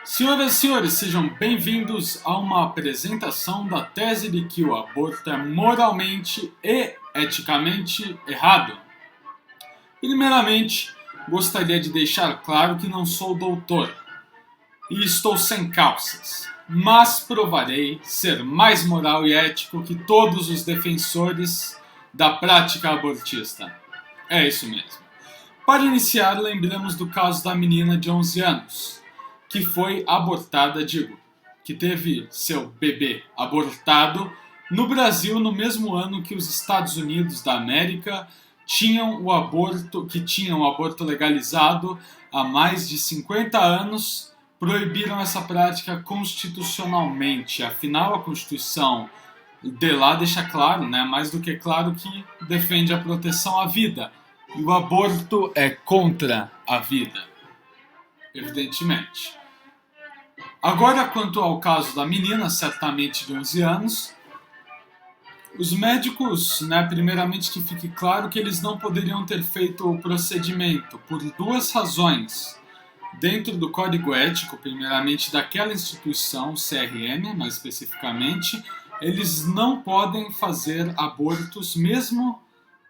Senhoras e senhores, sejam bem-vindos a uma apresentação da tese de que o aborto é moralmente e eticamente errado. Primeiramente, gostaria de deixar claro que não sou doutor e estou sem calças, mas provarei ser mais moral e ético que todos os defensores da prática abortista. É isso mesmo. Para iniciar, lembramos do caso da menina de 11 anos, que foi abortada, que teve seu bebê abortado no Brasil no mesmo ano que os Estados Unidos da América tinham o aborto legalizado há mais de 50 anos, proibiram essa prática constitucionalmente. Afinal, a Constituição de lá deixa claro, mais do que claro, que defende a proteção à vida. E o aborto é contra a vida, evidentemente. Agora, quanto ao caso da menina, certamente de 11 anos, os médicos, primeiramente que fique claro que eles não poderiam ter feito o procedimento por duas razões. Dentro do código ético, primeiramente daquela instituição, CRM, mais especificamente, eles não podem fazer abortos, mesmo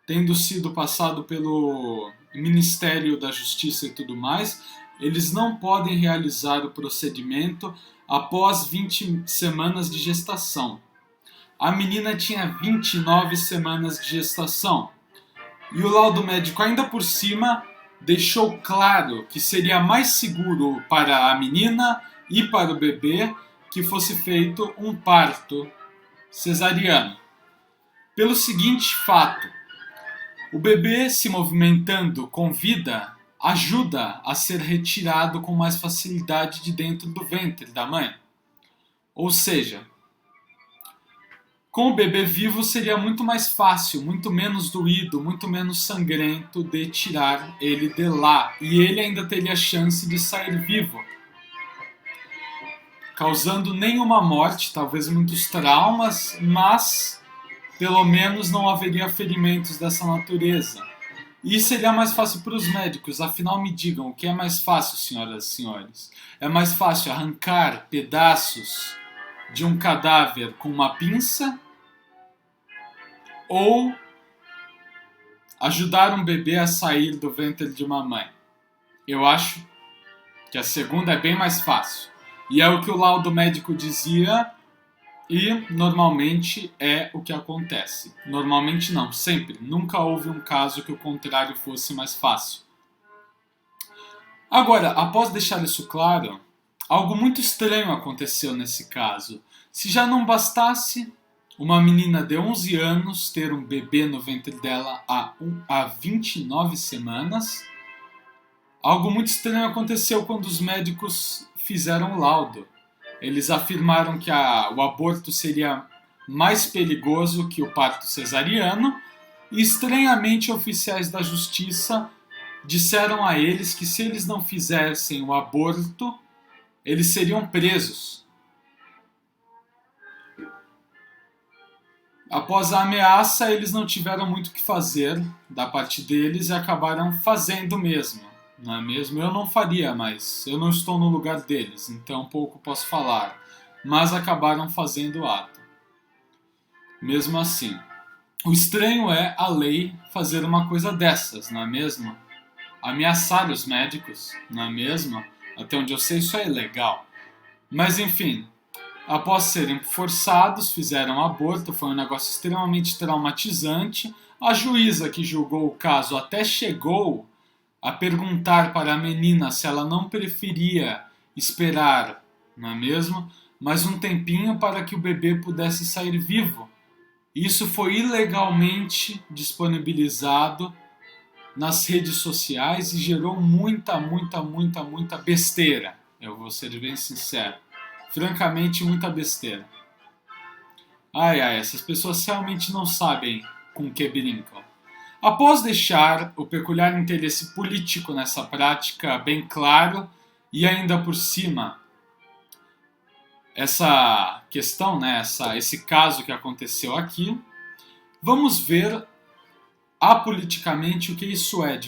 tendo sido passado pelo Ministério da Justiça e tudo mais. Eles não podem realizar o procedimento após 20 semanas de gestação. A menina tinha 29 semanas de gestação. E o laudo médico, ainda por cima, deixou claro que seria mais seguro para a menina e para o bebê que fosse feito um parto cesariano. Pelo seguinte fato: o bebê se movimentando com vida ajuda a ser retirado com mais facilidade de dentro do ventre da mãe. Ou seja, com o bebê vivo seria muito mais fácil, muito menos doído, muito menos sangrento de tirar ele de lá. E ele ainda teria chance de sair vivo, causando nenhuma morte, talvez muitos traumas, mas pelo menos não haveria ferimentos dessa natureza. E seria mais fácil para os médicos. Afinal, me digam, o que é mais fácil, senhoras e senhores? É mais fácil arrancar pedaços de um cadáver com uma pinça ou ajudar um bebê a sair do ventre de uma mãe? Eu acho que a segunda é bem mais fácil. E é o que o laudo médico dizia. E normalmente é o que acontece. Normalmente não, sempre. Nunca houve um caso que o contrário fosse mais fácil. Agora, após deixar isso claro, algo muito estranho aconteceu nesse caso. Se já não bastasse uma menina de 11 anos ter um bebê no ventre dela há 29 semanas, algo muito estranho aconteceu quando os médicos fizeram o laudo. Eles afirmaram que o aborto seria mais perigoso que o parto cesariano e, estranhamente, oficiais da justiça disseram a eles que, se eles não fizessem o aborto, eles seriam presos. Após a ameaça, eles não tiveram muito o que fazer da parte deles e acabaram fazendo mesmo. Não é mesmo? Eu não faria, mas eu não estou no lugar deles, então pouco posso falar. Mas acabaram fazendo o ato. Mesmo assim. O estranho é a lei fazer uma coisa dessas, não é mesmo? Ameaçar os médicos, não é mesmo? Até onde eu sei, isso é ilegal. Mas enfim, após serem forçados, fizeram aborto, foi um negócio extremamente traumatizante. A juíza que julgou o caso até chegou a perguntar para a menina se ela não preferia esperar, não é mesmo? Mais um tempinho para que o bebê pudesse sair vivo. Isso foi ilegalmente disponibilizado nas redes sociais e gerou muita besteira. Eu vou ser bem sincero. Francamente, muita besteira. Essas pessoas realmente não sabem com que brincam. Após deixar o peculiar interesse político nessa prática bem claro, e ainda por cima, essa questão, esse caso que aconteceu aqui, vamos ver apoliticamente o que isso é,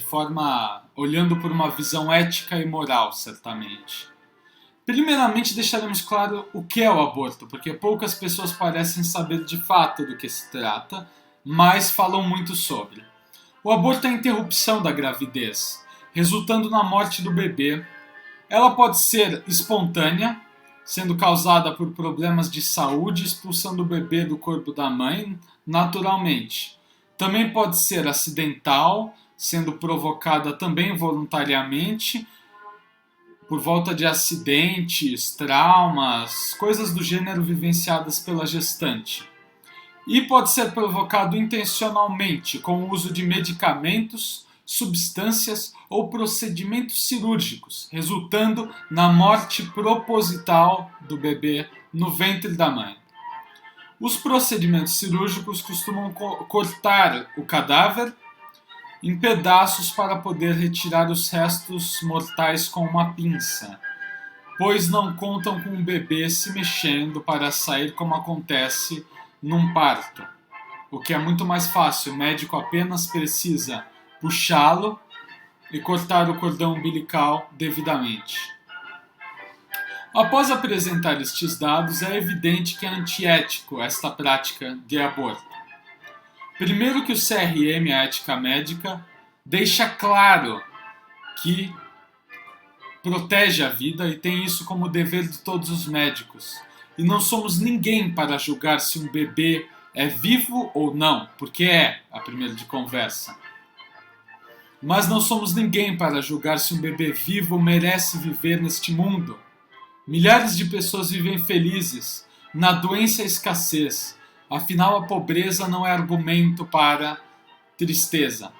olhando por uma visão ética e moral, certamente. Primeiramente, deixaremos claro o que é o aborto, porque poucas pessoas parecem saber de fato do que se trata, mas falam muito sobre. O aborto é a interrupção da gravidez, resultando na morte do bebê. Ela pode ser espontânea, sendo causada por problemas de saúde, expulsando o bebê do corpo da mãe naturalmente. Também pode ser acidental, sendo provocada também voluntariamente, por volta de acidentes, traumas, coisas do gênero vivenciadas pela gestante. E pode ser provocado intencionalmente com o uso de medicamentos, substâncias ou procedimentos cirúrgicos, resultando na morte proposital do bebê no ventre da mãe. Os procedimentos cirúrgicos costumam cortar o cadáver em pedaços para poder retirar os restos mortais com uma pinça, pois não contam com o bebê se mexendo para sair como acontece num parto, o que é muito mais fácil. O médico apenas precisa puxá-lo e cortar o cordão umbilical devidamente. Após apresentar estes dados, é evidente que é antiético esta prática de aborto. Primeiro que o CRM, a ética médica, deixa claro que protege a vida e tem isso como dever de todos os médicos. E não somos ninguém para julgar se um bebê é vivo ou não, porque é a primeira de conversa. Mas não somos ninguém para julgar se um bebê vivo merece viver neste mundo. Milhares de pessoas vivem felizes, na doença e escassez. Afinal, a pobreza não é argumento para tristeza.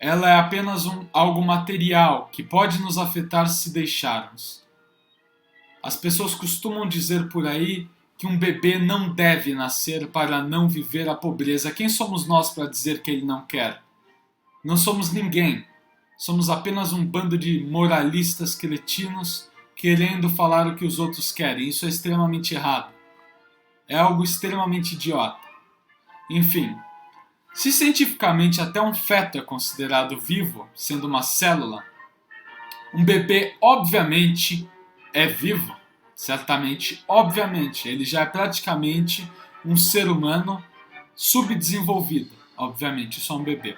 Ela é apenas algo material que pode nos afetar se deixarmos. As pessoas costumam dizer por aí que um bebê não deve nascer para não viver a pobreza. Quem somos nós para dizer que ele não quer? Não somos ninguém. Somos apenas um bando de moralistas cretinos querendo falar o que os outros querem. Isso é extremamente errado. É algo extremamente idiota. Enfim, se cientificamente até um feto é considerado vivo, sendo uma célula, um bebê obviamente é vivo, certamente, obviamente, ele já é praticamente um ser humano subdesenvolvido, obviamente, só um bebê.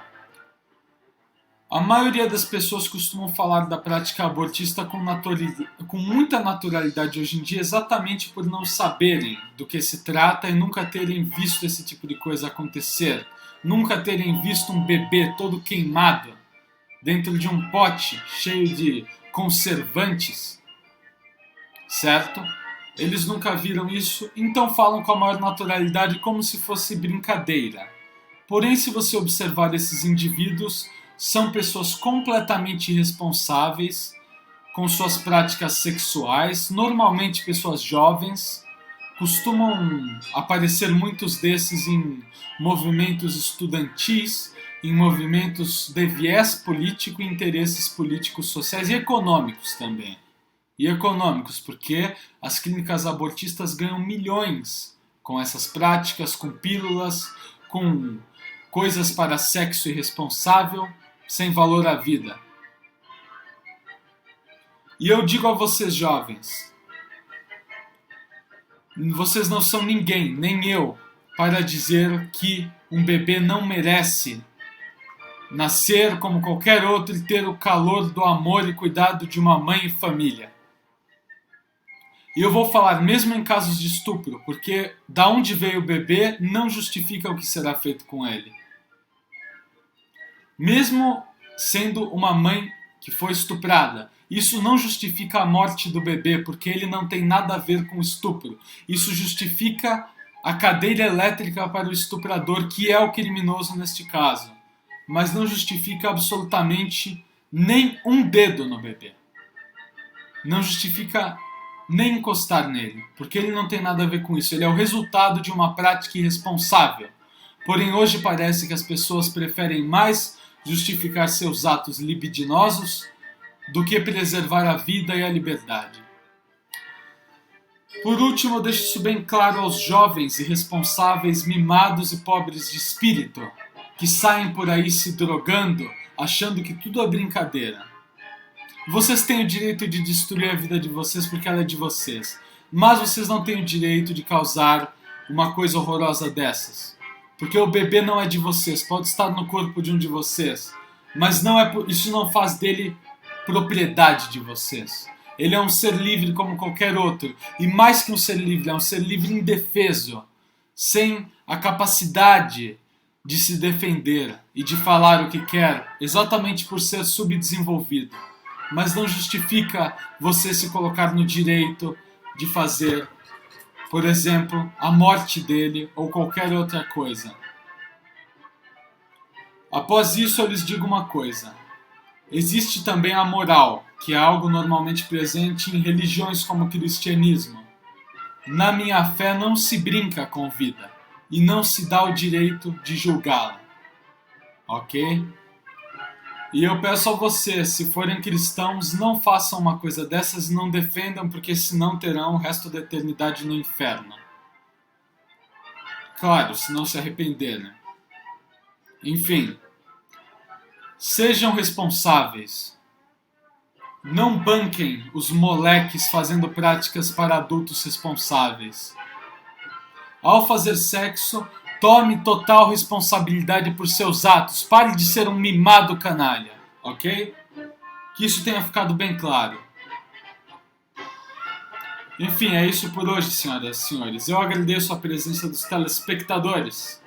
A maioria das pessoas costumam falar da prática abortista com muita naturalidade hoje em dia, exatamente por não saberem do que se trata e nunca terem visto esse tipo de coisa acontecer, nunca terem visto um bebê todo queimado dentro de um pote cheio de conservantes, certo? Eles nunca viram isso, então falam com a maior naturalidade como se fosse brincadeira. Porém, se você observar esses indivíduos, são pessoas completamente irresponsáveis com suas práticas sexuais, normalmente pessoas jovens, costumam aparecer muitos desses em movimentos estudantis, em movimentos de viés político e interesses políticos, sociais e econômicos também. E econômicos, porque as clínicas abortistas ganham milhões com essas práticas, com pílulas, com coisas para sexo irresponsável, sem valor à vida. E eu digo a vocês, jovens, vocês não são ninguém, nem eu, para dizer que um bebê não merece nascer como qualquer outro e ter o calor do amor e cuidado de uma mãe e família. E eu vou falar mesmo em casos de estupro, porque da onde veio o bebê não justifica o que será feito com ele. Mesmo sendo uma mãe que foi estuprada, isso não justifica a morte do bebê, porque ele não tem nada a ver com estupro. Isso justifica a cadeira elétrica para o estuprador, que é o criminoso neste caso. Mas não justifica absolutamente nem um dedo no bebê. Não justifica nem encostar nele, porque ele não tem nada a ver com isso. Ele é o resultado de uma prática irresponsável. Porém, hoje parece que as pessoas preferem mais justificar seus atos libidinosos do que preservar a vida e a liberdade. Por último, eu deixo isso bem claro aos jovens irresponsáveis, mimados e pobres de espírito, que saem por aí se drogando, achando que tudo é brincadeira. Vocês têm o direito de destruir a vida de vocês porque ela é de vocês. Mas vocês não têm o direito de causar uma coisa horrorosa dessas. Porque o bebê não é de vocês, pode estar no corpo de um de vocês. Mas não é, isso não faz dele propriedade de vocês. Ele é um ser livre como qualquer outro. E mais que um ser livre, é um ser livre indefeso. Sem a capacidade de se defender e de falar o que quer, exatamente por ser subdesenvolvido. Mas não justifica você se colocar no direito de fazer, por exemplo, a morte dele ou qualquer outra coisa. Após isso, eu lhes digo uma coisa. Existe também a moral, que é algo normalmente presente em religiões como o cristianismo. Na minha fé não se brinca com vida e não se dá o direito de julgá-la. Ok? E eu peço a vocês, se forem cristãos, não façam uma coisa dessas e não defendam, porque senão terão o resto da eternidade no inferno. Claro, se não se arrepender, né? Enfim, sejam responsáveis. Não banquem os moleques fazendo práticas para adultos responsáveis. Ao fazer sexo, tome total responsabilidade por seus atos. Pare de ser um mimado canalha, ok? Que isso tenha ficado bem claro. Enfim, é isso por hoje, senhoras e senhores. Eu agradeço a presença dos telespectadores.